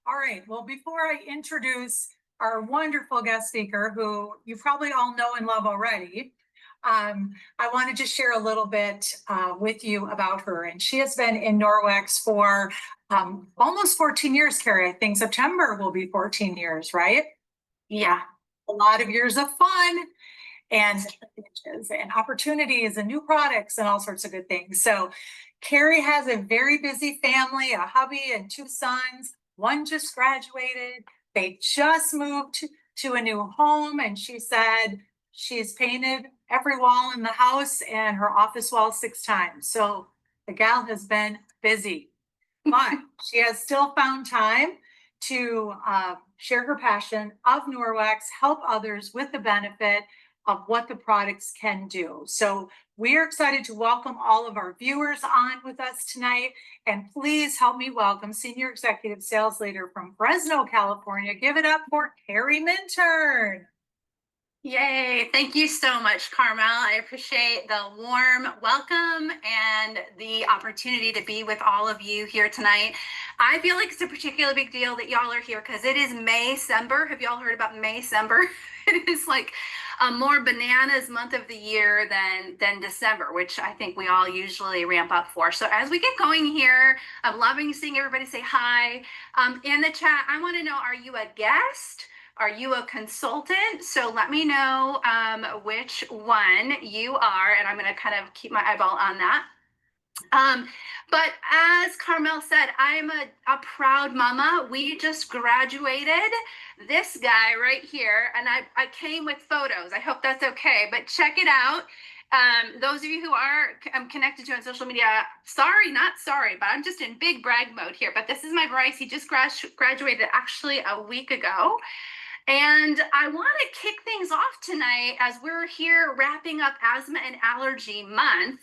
All right. Well, before I introduce our wonderful guest speaker, who you probably all know and love already, I want to just share a little bit with you about her. And she has been in Norwex for almost 14 years, Carrie. I think September will be 14 years, right? Yeah. A lot of years of fun and and opportunities and new products and all sorts of good things. So Carrie has a very busy family, a hubby and two sons. One just graduated. They just moved to a new home, and she said she's painted every wall in the house and her office wall 6 times. So the gal has been busy, but she has still found time to share her passion of Norwex, help others with the benefit of what the products can do. So we're excited to welcome all of our viewers on with us tonight. And please help me welcome Senior Executive Sales Leader from Fresno, California. Give it up for Carrie Minturn. Yay. Thank you so much, Carmel. I appreciate the warm welcome and the opportunity to be with all of you here tonight. I feel like it's a particularly big deal that y'all are here because it is May-cember. Have y'all heard about May-cember? It is like a more bananas month of the year than December, which I think we all usually ramp up for. So as we get going here, I'm loving seeing everybody say hi. In the chat, I want to know, are you a guest? Are you a consultant? So let me know which one you are, and I'm going to kind of keep my eyeball on that. But as Carmel said, I'm a proud mama. We just graduated. This guy right here, and I came with photos. I hope that's okay, but check it out. Those of you who are connected to on social media, not sorry, but I'm just in big brag mode here. But this is my Bryce. He just graduated actually a week ago. And I want to kick things off tonight as we're here wrapping up Asthma and Allergy Month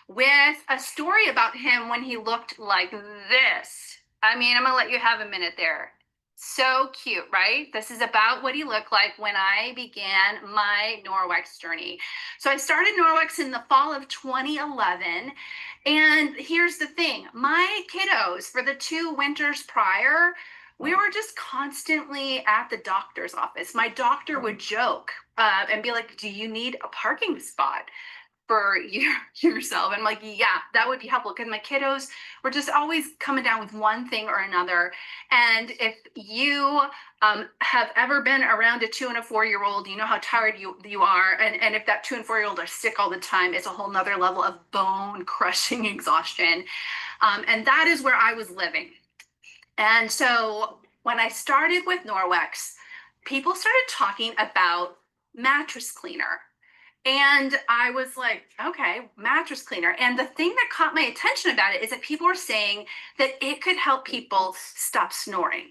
with a story about him when he looked like this. I mean, I'm going to let you have a minute there. So cute, right? This is about what he looked like when I began my Norwex journey. So I started Norwex in the fall of 2011. And here's the thing, my kiddos for the 2 winters prior, we were just constantly at the doctor's office. My doctor would joke and be like, do you need a parking spot for yourself? And I'm like, yeah, that would be helpful, because my kiddos were just always coming down with one thing or another. And if you have ever been around a 2 and a 4-year-old, you know how tired you are. And if that 2 and 4-year-old are sick all the time, it's a whole nother level of bone crushing exhaustion. And that is where I was living. And so when I started with Norwex, people started talking about mattress cleaner. And I was like, okay, mattress cleaner. And the thing that caught my attention about it is that people were saying that it could help people stop snoring.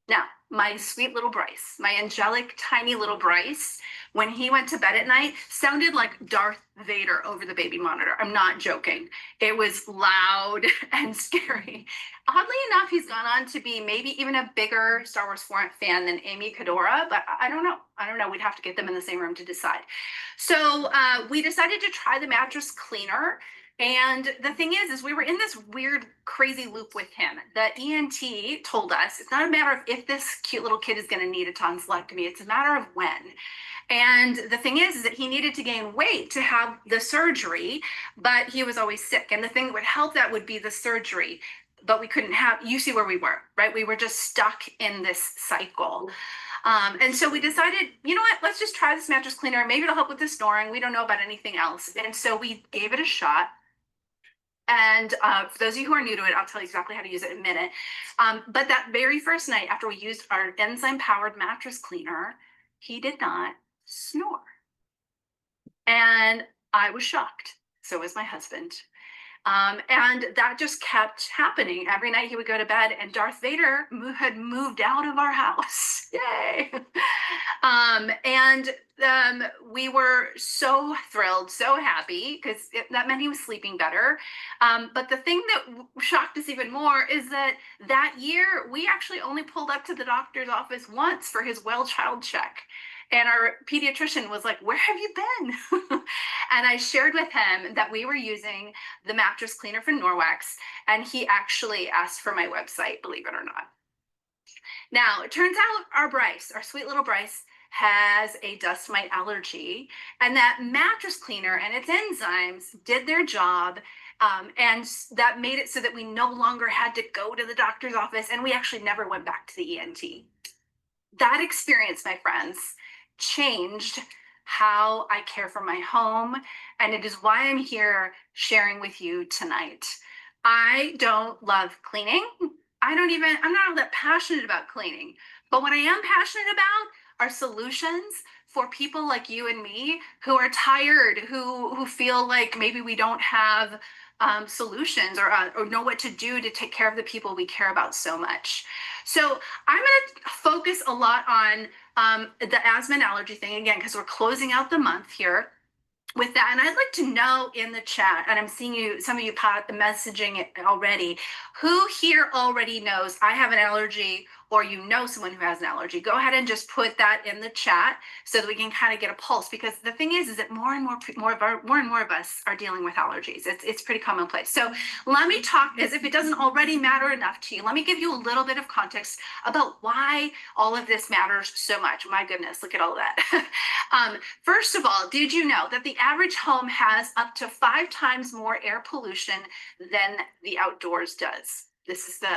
Now, my sweet little Bryce, my angelic, tiny little Bryce, when he went to bed at night, sounded like Darth Vader over the baby monitor. I'm not joking. It was loud and scary. Oddly enough, he's gone on to be maybe even a bigger Star Wars fan than Amy Cadora, but I don't know. We'd have to get them in the same room to decide. So we decided to try the mattress cleaner. And the thing is we were in this weird, crazy loop with him. The ENT told us it's not a matter of if this cute little kid is going to need a tonsillectomy, it's a matter of when. And the thing is that he needed to gain weight to have the surgery, but he was always sick. And the thing that would help that would be the surgery, but we couldn't have, you see where we were, right? We were just stuck in this cycle. And so we decided, you know what, let's just try this mattress cleaner. Maybe it'll help with the snoring. We don't know about anything else. And so we gave it a shot. And for those of you who are new to it, I'll tell you exactly how to use it in a minute. But that very first night after we used our enzyme-powered mattress cleaner, he did not snore. And I was shocked. So was my husband. And that just kept happening. Every night he would go to bed and Darth Vader had moved out of our house. Yay. We were so thrilled, so happy, because that meant he was sleeping better. But the thing that shocked us even more is that year we actually only pulled up to the doctor's office once for his well child check. And our pediatrician was like, where have you been? And I shared with him that we were using the mattress cleaner from Norwex, and he actually asked for my website, believe it or not. Now, it turns out our Bryce, our sweet little Bryce, has a dust mite allergy, and that mattress cleaner and its enzymes did their job. And that made it so that we no longer had to go to the doctor's office, and we actually never went back to the ENT. That experience, my friends, changed how I care for my home. And it is why I'm here sharing with you tonight. I don't love cleaning. I'm not all that passionate about cleaning. But what I am passionate about are solutions for people like you and me who are tired, who feel like maybe we don't have solutions or know what to do to take care of the people we care about so much. So I'm going to focus a lot on the asthma and allergy thing again, because we're closing out the month here with that. And I'd like to know in the chat, and I'm seeing you, some of you messaging it already, who here already knows I have an allergy or you know someone who has an allergy. Go ahead and just put that in the chat so that we can kind of get a pulse, because the thing is that more and more of us are dealing with allergies. It's pretty commonplace. So let me talk, as if it doesn't already matter enough to you, let me give you a little bit of context about why all of this matters so much. My goodness, look at all that. First of all, did you know that the average home has up to 5 times more air pollution than the outdoors does? This is the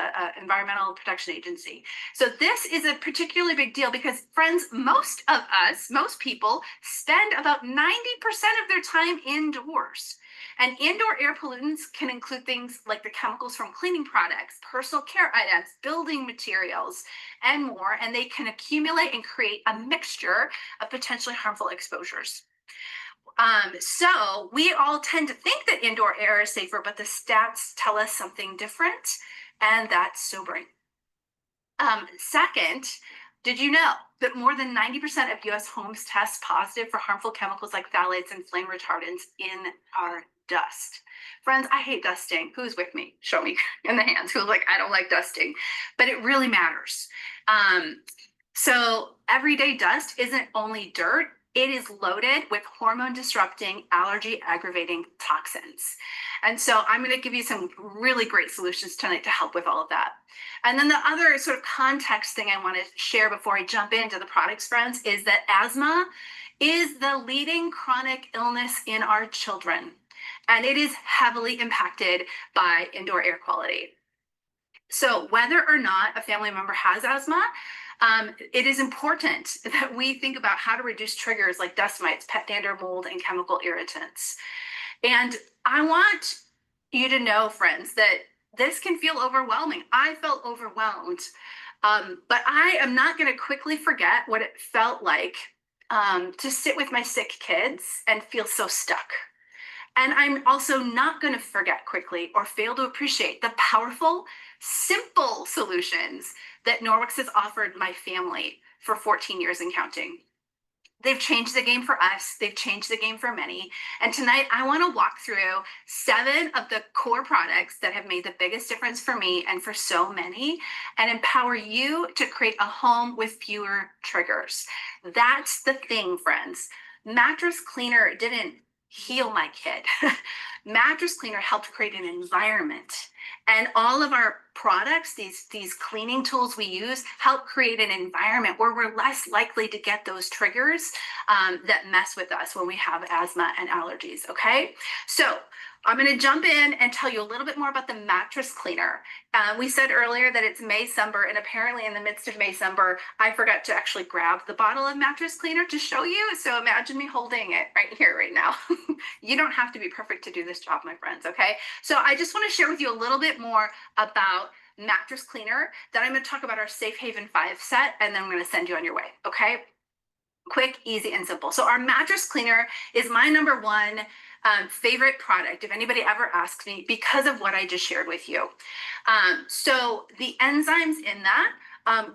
Environmental Protection Agency. So this is a particularly big deal because, friends, most of us, most people, spend about 90% of their time indoors. And indoor air pollutants can include things like the chemicals from cleaning products, personal care items, building materials, and more. And they can accumulate and create a mixture of potentially harmful exposures. So we all tend to think that indoor air is safer, but the stats tell us something different, and that's sobering. Second, did you know that more than 90% of US homes test positive for harmful chemicals like phthalates and flame retardants in our dust? Friends, I hate dusting. Who's with me? Show me in the hands who's like, I don't like dusting, but it really matters. So everyday dust isn't only dirt, it is loaded with hormone disrupting, allergy aggravating toxins. And so I'm going to give you some really great solutions tonight to help with all of that. And then the other sort of context thing I want to share before I jump into the products, friends, is that asthma is the leading chronic illness in our children, and it is heavily impacted by indoor air quality. So whether or not a family member has asthma, it is important that we think about how to reduce triggers like dust mites, pet dander, mold, and chemical irritants. And I want you to know, friends, that this can feel overwhelming. I felt overwhelmed, but I am not going to quickly forget what it felt like to sit with my sick kids and feel so stuck. And I'm also not going to forget quickly or fail to appreciate the powerful, simple solutions that Norwex has offered my family for 14 years and counting. They've changed the game for us. They've changed the game for many. And tonight I want to walk through 7 of the core products that have made the biggest difference for me and for so many, and empower you to create a home with fewer triggers. That's the thing, friends. Mattress Cleaner didn't heal my kid. Mattress Cleaner helped create an environment. And all of our products, these cleaning tools we use, help create an environment where we're less likely to get those triggers that mess with us when we have asthma and allergies, okay? So I'm going to jump in and tell you a little bit more about the Mattress Cleaner. We said earlier that it's May-Summer, and apparently in the midst of May-Summer, I forgot to actually grab the bottle of Mattress Cleaner to show you. So imagine me holding it right here, right now. You don't have to be perfect to do this job, my friends, okay? So I just want to share with you a little bit more about Mattress Cleaner. Then I'm going to talk about our Safe Haven 5 set, and then I'm going to send you on your way, okay? Quick, easy, and simple. So our Mattress Cleaner is my number one favorite product, if anybody ever asks me, because of what I just shared with you. So the enzymes in that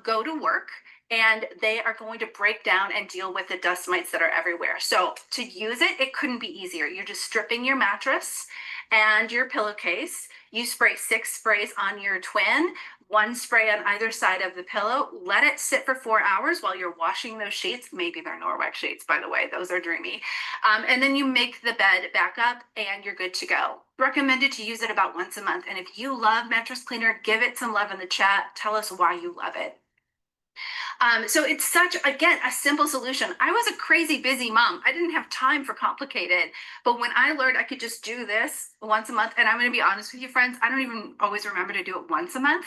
go to work, and they are going to break down and deal with the dust mites that are everywhere. So to use it, it couldn't be easier. You're just stripping your mattress and your pillowcase. You spray 6 sprays on your twin, 1 spray on either side of the pillow. Let it sit for 4 hours while you're washing those sheets. Maybe they're Norwex sheets, by the way. Those are dreamy. And then you make the bed back up and you're good to go. Recommended to use it about once a month. And if you love Mattress Cleaner, give it some love in the chat. Tell us why you love it. So it's such, again, a simple solution. I was a crazy busy mom. I didn't have time for complicated. But when I learned I could just do this once a month, and I'm going to be honest with you, friends, I don't even always remember to do it once a month.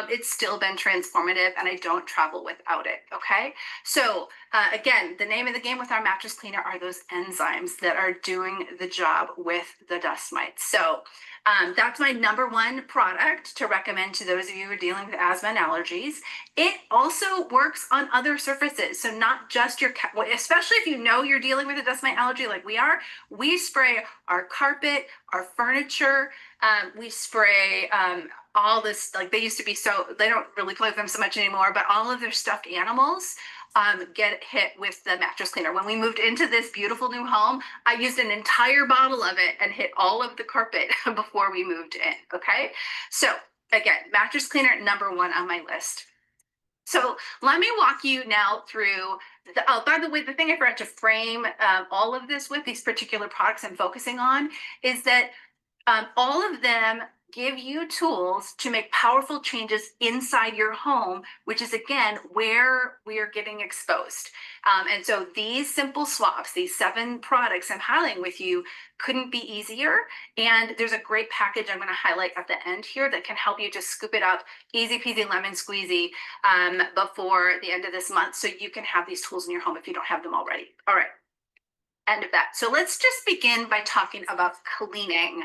It's still been transformative, and I don't travel without it. Okay. So, again, the name of the game with our mattress cleaner are those enzymes that are doing the job with the dust mites. So, that's my number one product to recommend to those of you who are dealing with asthma and allergies. It also works on other surfaces. So not just your, especially if you know you're dealing with a dust mite allergy like we are, we spray our carpet, our furniture, we spray all this, like they used to be so, they don't really play with them so much anymore, but all of their stuffed animals get hit with the mattress cleaner. When we moved into this beautiful new home, I used an entire bottle of it and hit all of the carpet before we moved in. Okay. So again, mattress cleaner, number one on my list. So let me walk you now through oh, by the way, the thing I forgot to frame all of this with these particular products I'm focusing on is that all of them give you tools to make powerful changes inside your home, which is again where we are getting exposed. And so these simple swaps, these 7 products I'm highlighting with you, couldn't be easier. And there's a great package I'm going to highlight at the end here that can help you just scoop it up, easy peasy lemon squeezy, before the end of this month, so you can have these tools in your home if you don't have them already. All right. End of that. So let's just begin by talking about cleaning.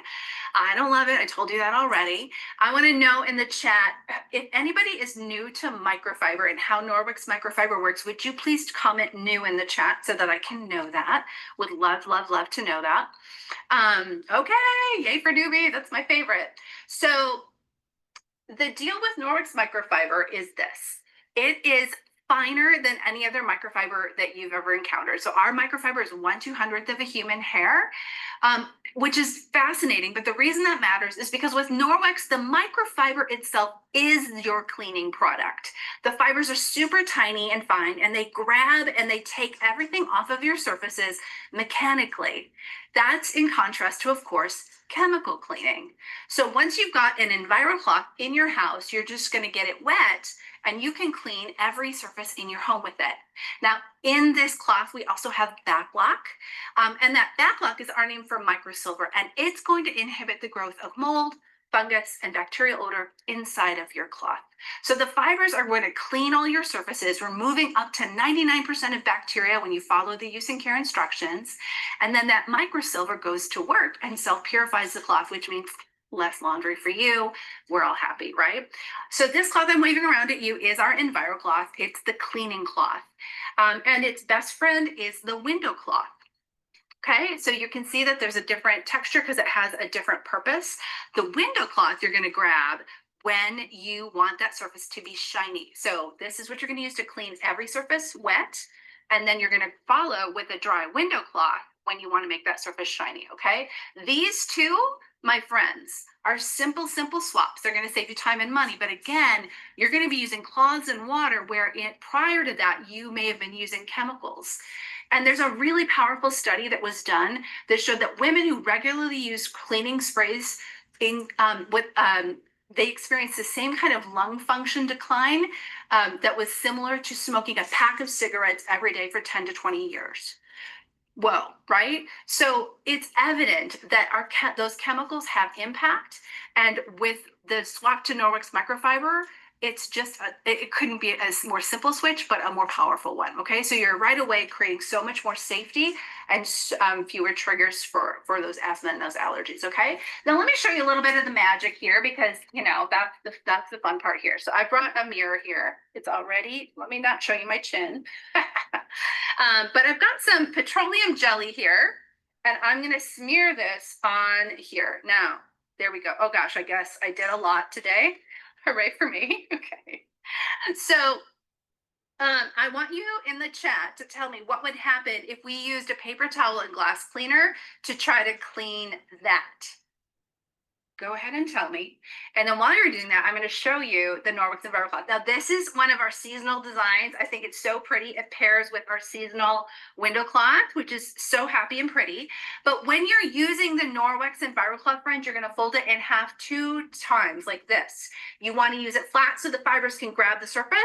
I don't love it. I told you that already. I want to know in the chat if anybody is new to microfiber and how Norwex microfiber works. Would you please comment new in the chat so that I can know that? Would love, love, love to know that. Okay, yay for newbie. That's my favorite. So the deal with Norwex microfiber is this. It is finer than any other microfiber that you've ever encountered. So our microfiber is 1/200th of a human hair, which is fascinating. But the reason that matters is because with Norwex, the microfiber itself is your cleaning product. The fibers are super tiny and fine, and they grab and they take everything off of your surfaces mechanically. That's in contrast to, of course, chemical cleaning. So once you've got an EnviroCloth in your house, you're just going to get it wet and you can clean every surface in your home with it. Now, in this cloth, we also have backlock, and that backlock is our name for microsilver, and it's going to inhibit the growth of mold, fungus, and bacterial odor inside of your cloth. So the fibers are going to clean all your surfaces, removing up to 99% of bacteria when you follow the use and care instructions. And then that microsilver goes to work and self-purifies the cloth, which means less laundry for you. We're all happy, right? So this cloth I'm waving around at you is our EnviroCloth. It's the cleaning cloth. And its best friend is the window cloth. Okay, so you can see that there's a different texture because it has a different purpose. The window cloth you're going to grab when you want that surface to be shiny. So this is what you're going to use to clean every surface wet. And then you're going to follow with a dry window cloth when you want to make that surface shiny. Okay, these two, my friends, are simple swaps. They're going to save you time and money. But again, you're going to be using cloths and water where prior to that, you may have been using chemicals. And there's a really powerful study that was done that showed that women who regularly use cleaning sprays they experienced the same kind of lung function decline that was similar to smoking a pack of cigarettes every day for 10 to 20 years. Whoa, right? So it's evident that those chemicals have impact. And with the swap to Norwex microfiber, it's just, it couldn't be a more simple switch, but a more powerful one. Okay, so you're right away creating so much more safety and fewer triggers for those asthma and those allergies. Okay, now let me show you a little bit of the magic here because, you know, that's the fun part here. So I brought a mirror here. It's already, let me not show you my chin. But I've got some petroleum jelly here and I'm going to smear this on here. Now, there we go. Oh gosh, I guess I did a lot today. Hooray for me. Okay. So I want you in the chat to tell me what would happen if we used a paper towel and glass cleaner to try to clean that. go ahead and tell me. And then while you're doing that, I'm going to show you the Norwex EnviroCloth. Now, this is one of our seasonal designs. I think it's so pretty. It pairs with our seasonal window cloth, which is so happy and pretty. But when you're using the Norwex EnviroCloth, friends, you're going to fold it in half 2 times like this. You want to use it flat so the fibers can grab the surface.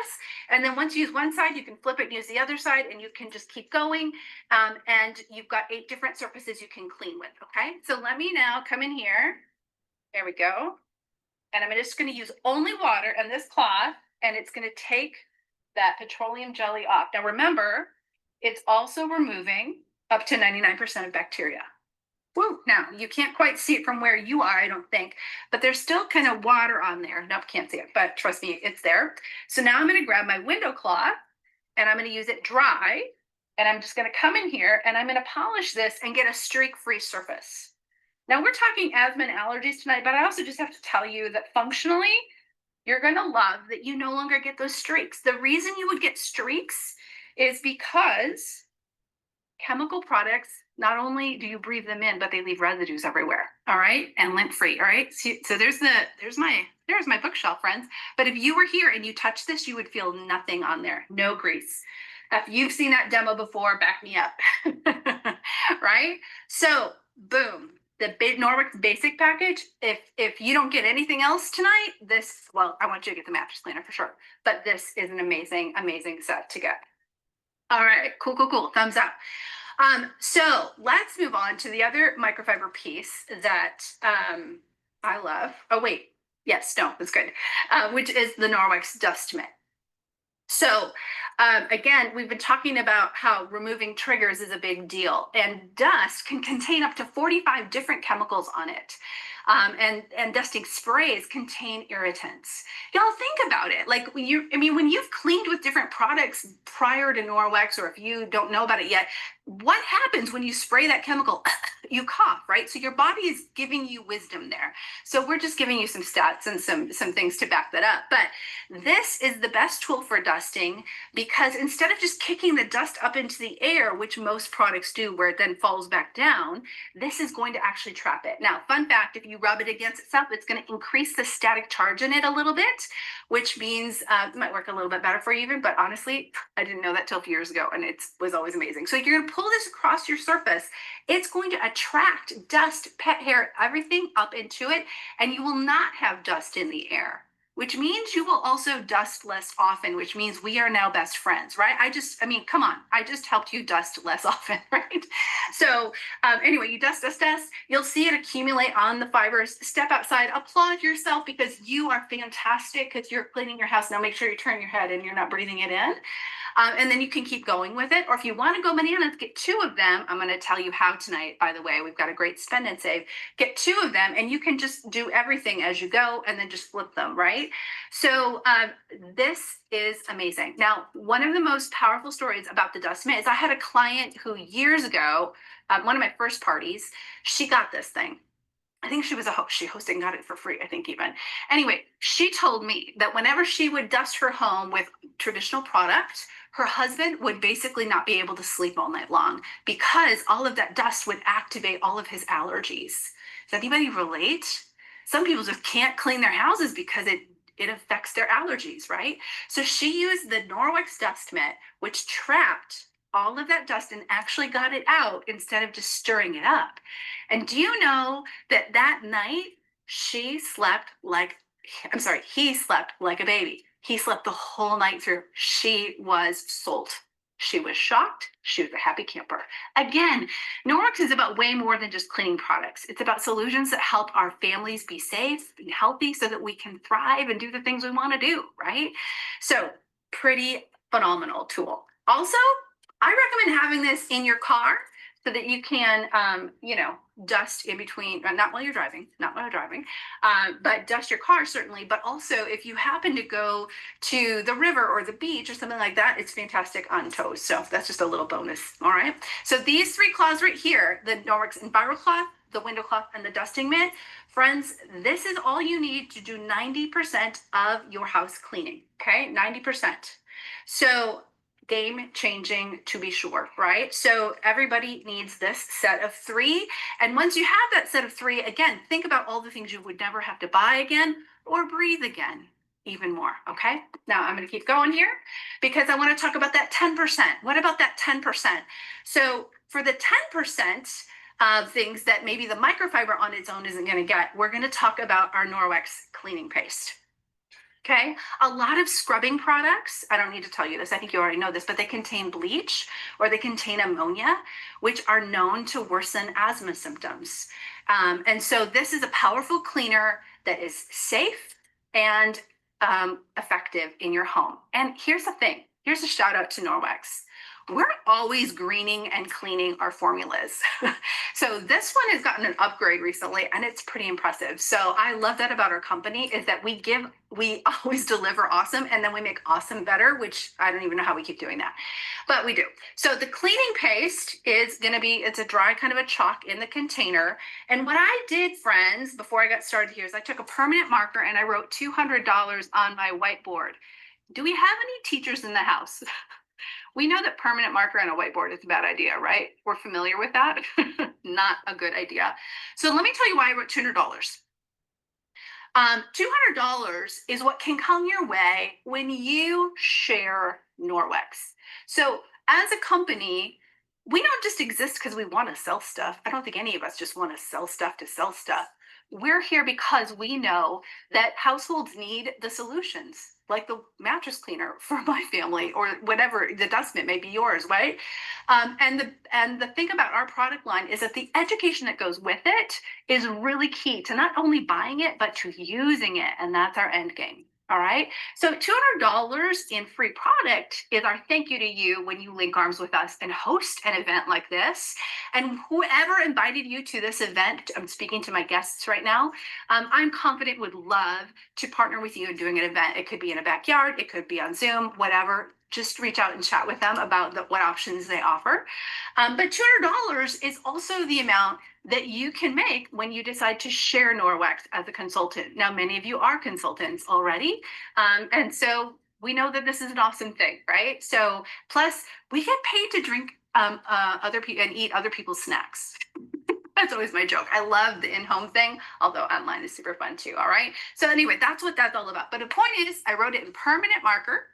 And then once you use one side, you can flip it and use the other side, and you can just keep going. And you've got 8 different surfaces you can clean with. Okay, so let me now come in here. There we go. And I'm just going to use only water and this cloth, and it's going to take that petroleum jelly off. Now, remember, it's also removing up to 99% of bacteria. Woo. Now, you can't quite see it from where you are, I don't think, but there's still kind of water on there. Nope, can't see it, but trust me, it's there. So now I'm going to grab my window cloth, and I'm going to use it dry, and I'm just going to come in here, and I'm going to polish this and get a streak-free surface. Now, we're talking asthma and allergies tonight, but I also just have to tell you that functionally, you're going to love that you no longer get those streaks. The reason you would get streaks is because chemical products, not only do you breathe them in, but they leave residues everywhere. All right, and lint free. All right, so there's my bookshelf, friends. But if you were here and you touched this, you would feel nothing on there, no grease. If you've seen that demo before, back me up. Right? So, boom. The Norwex basic package, if you don't get anything else tonight, well, I want you to get the mattress cleaner for sure, but this is an amazing, amazing set to get. All right, cool. Thumbs up. So let's move on to the other microfiber piece that I love. Oh, wait. Yes, no, that's good. Which is the Norwex dust mitt. So again, we've been talking about how removing triggers is a big deal, and dust can contain up to 45 different chemicals on it. And dusting sprays contain irritants. Y'all think about it. Like when you've cleaned with different products prior to Norwex, or if you don't know about it yet, what happens when you spray that chemical? You cough, right? So your body is giving you wisdom there. So we're just giving you some stats and some things to back that up. But this is the best tool for dusting, because instead of just kicking the dust up into the air, which most products do, where it then falls back down, this is going to actually trap it. Now, fun fact, if you rub it against itself, it's going to increase the static charge in it a little bit, which means it might work a little bit better for you even, but honestly, I didn't know that till a few years ago, and it was always amazing. So you're going to pull this across your surface. It's going to attract dust, pet hair, everything up into it, and you will not have dust in the air, which means you will also dust less often, which means we are now best friends, right? Come on, I just helped you dust less often, right? So anyway, you dust, you'll see it accumulate on the fibers. Step outside, applaud yourself, because you are fantastic, because you're cleaning your house. Now make sure you turn your head and you're not breathing it in. And then you can keep going with it. Or if you want to go bananas, get 2 of them. I'm going to tell you how tonight, by the way. We've got a great spend and save. Get 2 of them, and you can just do everything as you go and then just flip them, right? So this is amazing. Now, one of the most powerful stories about the dust mitt is I had a client who years ago, one of my first parties, she got this thing. I think she was a host. She hosted and got it for free, I think even. Anyway, she told me that whenever she would dust her home with traditional product, her husband would basically not be able to sleep all night long, because all of that dust would activate all of his allergies. Does anybody relate? Some people just can't clean their houses because it affects their allergies, right? So she used the Norwex dust mitt, which trapped all of that dust and actually got it out instead of just stirring it up. And do you know that night he slept like a baby. He slept the whole night through. She was sold. She was shocked. She was a happy camper. Again, Norwex is about way more than just cleaning products. It's about solutions that help our families be safe and healthy so that we can thrive and do the things we want to do, right? So pretty phenomenal tool. Also, I recommend having this in your car so that you can, dust in between, not while you're driving, but dust your car certainly. But also if you happen to go to the river or the beach or something like that, it's fantastic on toes. So that's just a little bonus. All right. So these 3 cloths right here, the Norwex EnviroCloth, the window cloth, and the dusting mitt, friends, this is all you need to do 90% of your house cleaning. Okay. 90%. So game changing to be sure, right? So everybody needs this set of 3. And once you have that set of 3, again, think about all the things you would never have to buy again or breathe again even more. Okay. Now I'm going to keep going here because I want to talk about that 10%. What about that 10%? So for the 10% of things that maybe the microfiber on its own isn't going to get, we're going to talk about our Norwex cleaning paste. Okay, a lot of scrubbing products, I don't need to tell you this, I think you already know this, but they contain bleach or they contain ammonia, which are known to worsen asthma symptoms. And so this is a powerful cleaner that is safe and effective in your home. And here's the thing, here's a shout out to Norwex. We're always greening and cleaning our formulas. So this one has gotten an upgrade recently and it's pretty impressive. So I love that about our company is that we always deliver awesome and then we make awesome better, which I don't even know how we keep doing that, but we do. So the cleaning paste is going to be, it's a dry kind of a chalk in the container. And what I did, friends, before I got started here is I took a permanent marker and I wrote $200 on my whiteboard. Do we have any teachers in the house? We know that permanent marker on a whiteboard is a bad idea, right? We're familiar with that. Not a good idea. So let me tell you why I wrote $200. $200 is what can come your way when you share Norwex. So as a company, we don't just exist because we want to sell stuff. I don't think any of us just want to sell stuff to sell stuff. We're here because we know that households need the solutions, like the mattress cleaner for my family or whatever, the dust mitt may be yours, right? And the thing about our product line is that the education that goes with it is really key to not only buying it, but to using it. And that's our end game. All right. So $200 in free product is our thank you to you when you link arms with us and host an event like this. And whoever invited you to this event, I'm speaking to my guests right now, I'm confident would love to partner with you in doing an event. It could be in a backyard, it could be on Zoom, whatever. Just reach out and chat with them about what options they offer. But $200 is also the amount that you can make when you decide to share Norwex as a consultant. Now, many of you are consultants already. And so we know that this is an awesome thing, right? So plus we get paid to drink other people and eat other people's snacks. That's always my joke. I love the in-home thing, although online is super fun too, all right? So anyway, that's what that's all about. But the point is, I wrote it in permanent marker.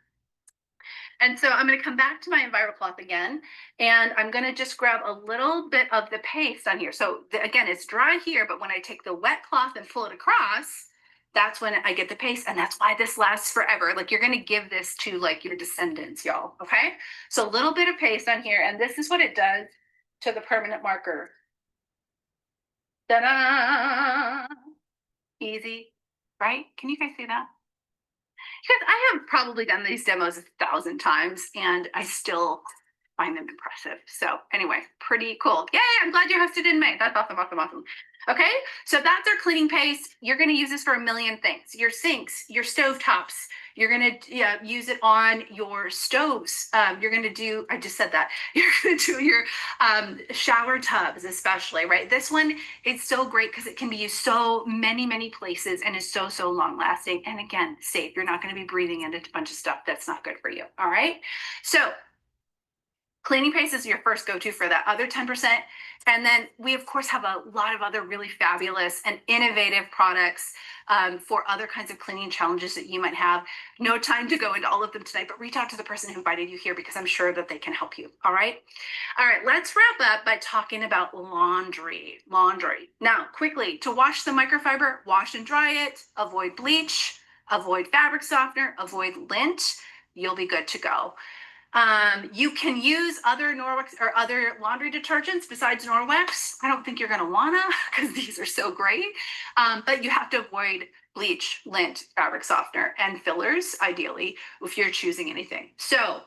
And so I'm going to come back to my EnviroCloth again, and I'm going to just grab a little bit of the paste on here. So again, it's dry here, but when I take the wet cloth and pull it across, that's when I get the paste. And that's why this lasts forever. Like you're going to give this to like your descendants, y'all. Okay. So a little bit of paste on here. And this is what it does to the permanent marker. Ta-da! Easy, right? Can you guys see that? Because I have probably done these demos 1,000 times and I still find them impressive. So anyway, pretty cool. Yay, I'm glad you hosted in May. That's awesome, awesome, awesome. Okay, so that's our cleaning paste. You're gonna use this for a million things. Your sinks, your stove tops. You're gonna use it on your stoves. You're gonna do, I just said that. You're gonna do your shower tubs especially, right? This one is so great because it can be used so many places and is so long lasting. And again, safe. You're not gonna be breathing into a bunch of stuff that's not good for you, all right? So cleaning paste is your first go-to for that other 10%. And then we, of course, have a lot of other really fabulous and innovative products for other kinds of cleaning challenges that you might have. No time to go into all of them tonight, but reach out to the person who invited you here because I'm sure that they can help you. All right. All right. Let's wrap up by talking about laundry. Now, quickly, to wash the microfiber, wash and dry it, avoid bleach, avoid fabric softener, avoid lint. You'll be good to go. You can use other Norwex or other laundry detergents besides Norwex. I don't think you're going to wanna because these are so great. But you have to avoid bleach, lint, fabric softener, and fillers, ideally, if you're choosing anything. So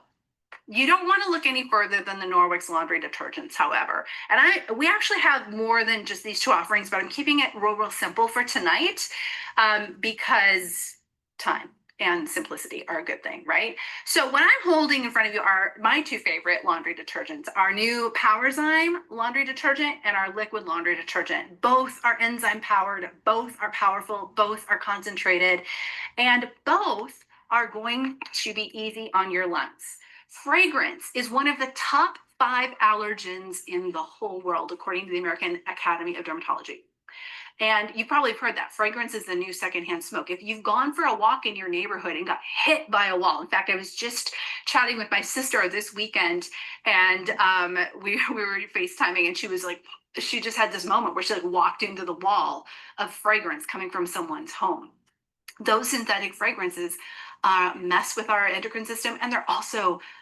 you don't want to look any further than the Norwex laundry detergents, however. And we actually have more than just these 2 offerings, but I'm keeping it real simple for tonight because time and simplicity are a good thing, right? So what I'm holding in front of you are my 2 favorite laundry detergents, our new Powerzyme laundry detergent and our liquid laundry detergent. Both are enzyme powered, both are powerful, both are concentrated, and both are going to be easy on your lungs. Fragrance is one of the top 5 allergens in the whole world, according to the American Academy of Dermatology. And you probably have heard that fragrance is the new secondhand smoke. If you've gone for a walk in your neighborhood and got hit by a wall, in fact, I was just chatting with my sister this weekend, and we were FaceTiming, and she was like, she just had this moment where she like walked into the wall of fragrance coming from someone's home. Those synthetic fragrances mess with our endocrine system, and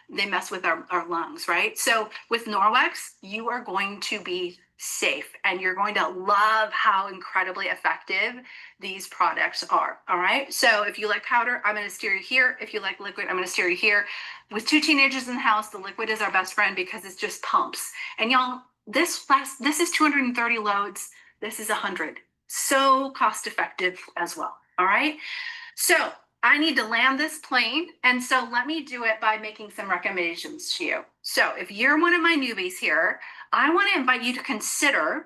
they mess with our lungs, right? So with Norwex, you are going to be safe, and you're going to love how incredibly effective these products are. All right. So if you like powder, I'm going to steer you here. If you like liquid, I'm going to steer you here. With 2 teenagers in the house, the liquid is our best friend because it's just pumps. And y'all, this is 230 loads. This is 100. So cost effective as well. All right. So I need to land this plane. And so let me do it by making some recommendations to you. So if you're one of my newbies here, I want to invite you to consider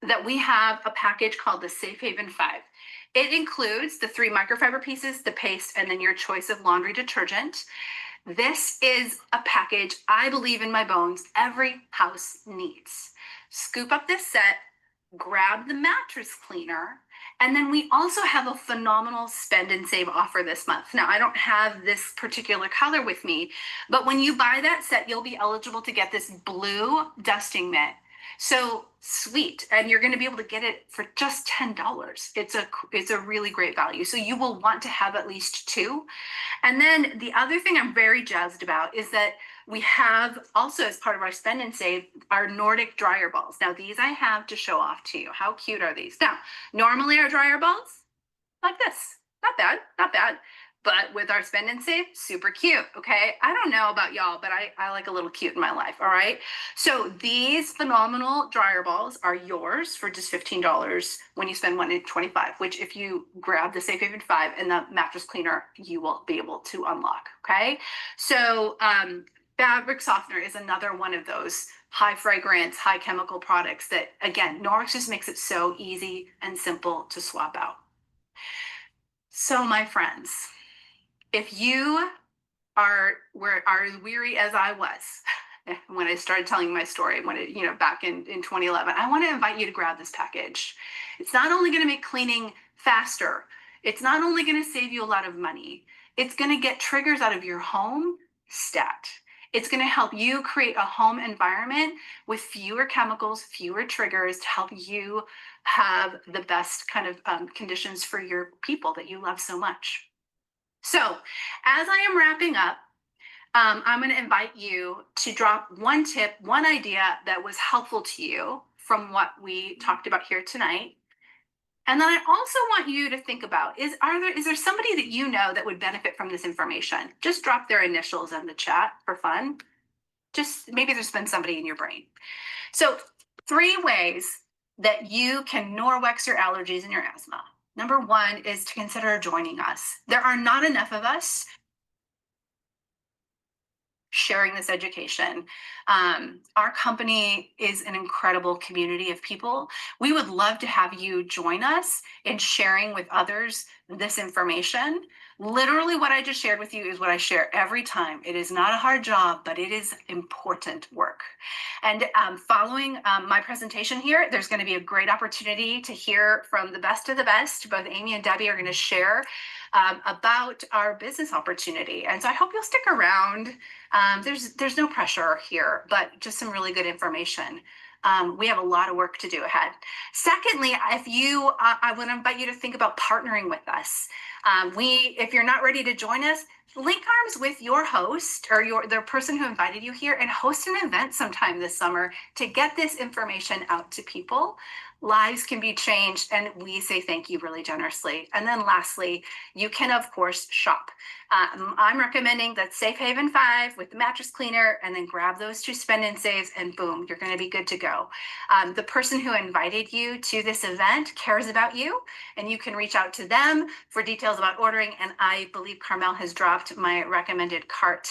that we have a package called the Safe Haven 5. It includes the 3 microfiber pieces, the paste, and then your choice of laundry detergent. This is a package I believe in my bones every house needs. Scoop up this set, grab the mattress cleaner, and then we also have a phenomenal spend and save offer this month. Now, I don't have this particular color with me, but when you buy that set, you'll be eligible to get this blue dusting mitt. So sweet. And you're going to be able to get it for just $10. It's a really great value. So you will want to have at least 2. And then the other thing I'm very jazzed about is that we have also, as part of our spend and save, our Nordic dryer balls. Now, these I have to show off to you. How cute are these? Now, normally our dryer balls, like this. Not bad, not bad. But with our spend and save, super cute, okay? I don't know about y'all, but I like a little cute in my life, all right? So these phenomenal dryer balls are yours for just $15 when you spend $125, which if you grab the Safe Haven 5 and the mattress cleaner, you will be able to unlock, okay? So fabric softener is another one of those high fragrance, high chemical products that, again, Norwex just makes it so easy and simple to swap out. So my friends, if you are as weary as I was when I started telling my story, back in 2011, I want to invite you to grab this package. It's not only going to make cleaning faster, it's not only going to save you a lot of money, it's going to get triggers out of your home stat. It's going to help you create a home environment with fewer chemicals, fewer triggers to help you have the best kind of conditions for your people that you love so much. So as I am wrapping up, I'm going to invite you to drop one tip, one idea that was helpful to you from what we talked about here tonight. And then I also want you to think about, is there somebody that you know that would benefit from this information? Just drop their initials in the chat for fun. Just maybe there's been somebody in your brain. So 3 ways that you can Norwex your allergies and your asthma. Number 1 is to consider joining us. There are not enough of us sharing this education. Our company is an incredible community of people. We would love to have you join us in sharing with others this information. Literally what I just shared with you is what I share every time. It is not a hard job, but it is important work. And following my presentation here, there's going to be a great opportunity to hear from the best of the best. Both Amy and Debbie are going to share about our business opportunity. And so I hope you'll stick around. There's no pressure here, but just some really good information. We have a lot of work to do ahead. Secondly, I want to invite you to think about partnering with us. If you're not ready to join us, link arms with your host or the person who invited you here and host an event sometime this summer to get this information out to people. Lives can be changed, and we say thank you really generously. And then lastly, you can, of course, shop. I'm recommending that Safe Haven 5 with the mattress cleaner, and then grab those 2 spend and saves, and boom, you're going to be good to go. The person who invited you to this event cares about you, and you can reach out to them for details about ordering. And I believe Carmel has dropped my recommended cart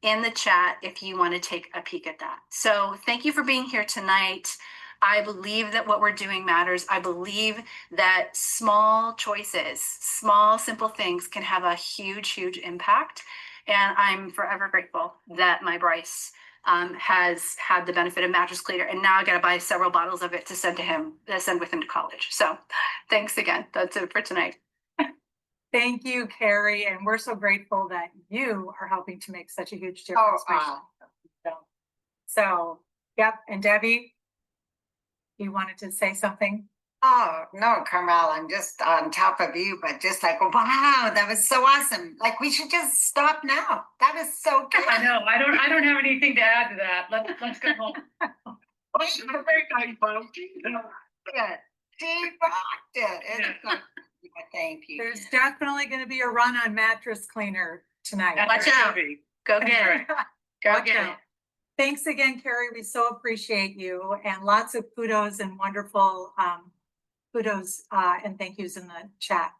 in the chat if you want to take a peek at that. So thank you for being here tonight. I believe that what we're doing matters. I believe that small choices, small, simple things can have a huge, huge impact. And I'm forever grateful that my Bryce has had the benefit of Mattress Cleaner, and now I got to buy several bottles of it to send to him, send with him to college. So thanks again. That's it for tonight. Thank you, Carrie, and we're so grateful that you are helping to make such a huge difference. So, yep, and Debbie, you wanted to say something? Oh, no, Carmel, I'm just on top of you, but just like, wow, that was so awesome. Like, we should just stop now. That is so good. I know. I don't have anything to add to that. Let's go home. Good. She rocked it. It's so- Thank you. There's definitely going to be a run on Mattress Cleaner tonight. Watch out. Go get it. Go Watch get out. it. Thanks again, Carrie. We so appreciate you, and lots of kudos and wonderful kudos and thank yous in the chat.